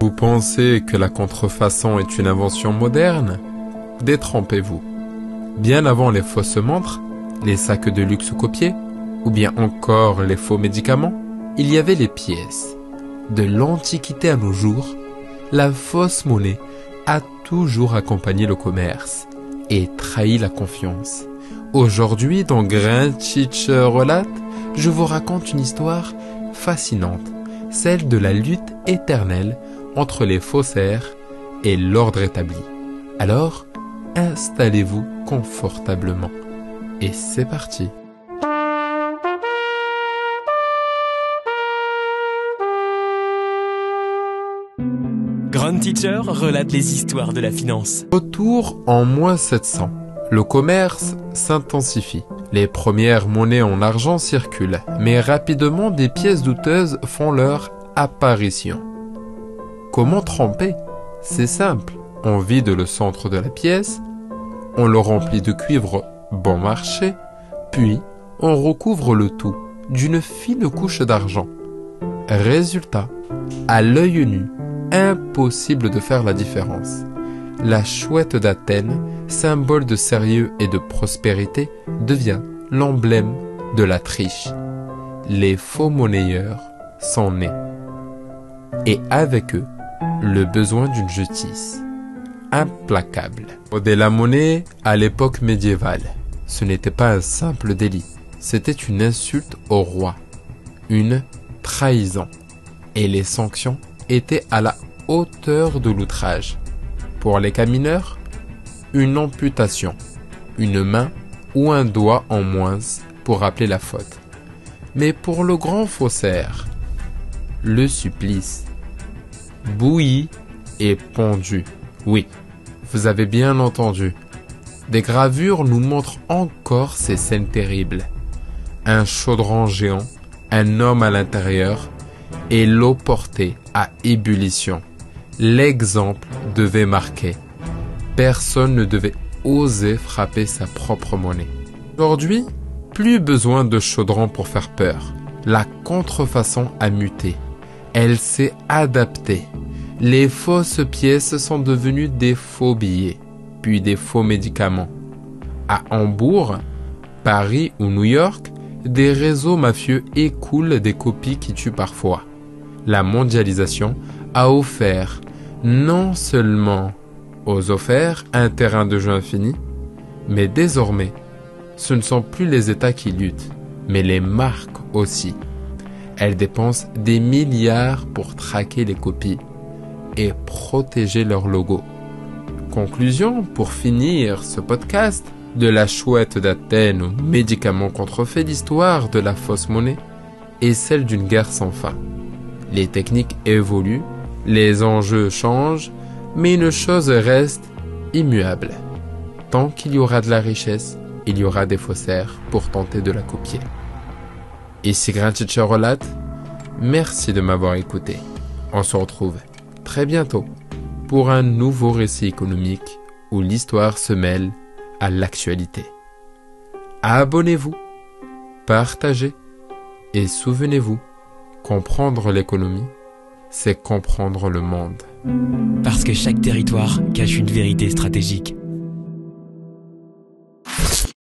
Vous pensez que la contrefaçon est une invention moderne? Détrompez-vous. Bien avant les fausses montres, les sacs de luxe copiés, ou bien encore les faux médicaments, il y avait les pièces. De l'Antiquité à nos jours, la fausse monnaie a toujours accompagné le commerce et trahi la confiance. Aujourd'hui, dans Grantich Relate, je vous raconte une histoire fascinante, celle de la lutte éternelle entre les faussaires et l'ordre établi. Alors, installez-vous confortablement. Et c'est parti. Grand Teacher relate les histoires de la finance. Retour en moins 700. Le commerce s'intensifie. Les premières monnaies en argent circulent, mais rapidement des pièces douteuses font leur apparition. Comment tremper? C'est simple. On vide le centre de la pièce, on le remplit de cuivre bon marché, puis on recouvre le tout d'une fine couche d'argent. Résultat, à l'œil nu, impossible de faire la différence. La chouette d'Athènes, symbole de sérieux et de prospérité, devient l'emblème de la triche. Les faux monnayeurs sont nés. Et avec eux, le besoin d'une justice implacable. De la monnaie à l'époque médiévale, ce n'était pas un simple délit, c'était une insulte au roi, une trahison, et les sanctions étaient à la hauteur de l'outrage. Pour les camineurs, une amputation, une main ou un doigt en moins pour rappeler la faute. Mais pour le grand faussaire, le supplice, bouilli et pendu. Oui, vous avez bien entendu. Des gravures nous montrent encore ces scènes terribles. Un chaudron géant, un homme à l'intérieur et l'eau portée à ébullition. L'exemple devait marquer. Personne ne devait oser frapper sa propre monnaie. Aujourd'hui, plus besoin de chaudron pour faire peur. La contrefaçon a muté. Elle s'est adaptée. Les fausses pièces sont devenues des faux billets, puis des faux médicaments. À Hambourg, Paris ou New York, des réseaux mafieux écoulent des copies qui tuent parfois. La mondialisation a offert non seulement aux offerts un terrain de jeu infini, mais désormais, ce ne sont plus les États qui luttent, mais les marques aussi. Elles dépensent des milliards pour traquer les copies et protéger leur logo. Conclusion, pour finir ce podcast, de la chouette d'Athènes aux médicaments contrefaits, l'histoire de la fausse monnaie est celle d'une guerre sans fin. Les techniques évoluent, les enjeux changent, mais une chose reste immuable. Tant qu'il y aura de la richesse, il y aura des faussaires pour tenter de la copier. Ici Grand Teacher Relate, merci de m'avoir écouté. On se retrouve très bientôt pour un nouveau récit économique où l'histoire se mêle à l'actualité. Abonnez-vous, partagez et souvenez-vous, comprendre l'économie, c'est comprendre le monde. Parce que chaque territoire cache une vérité stratégique.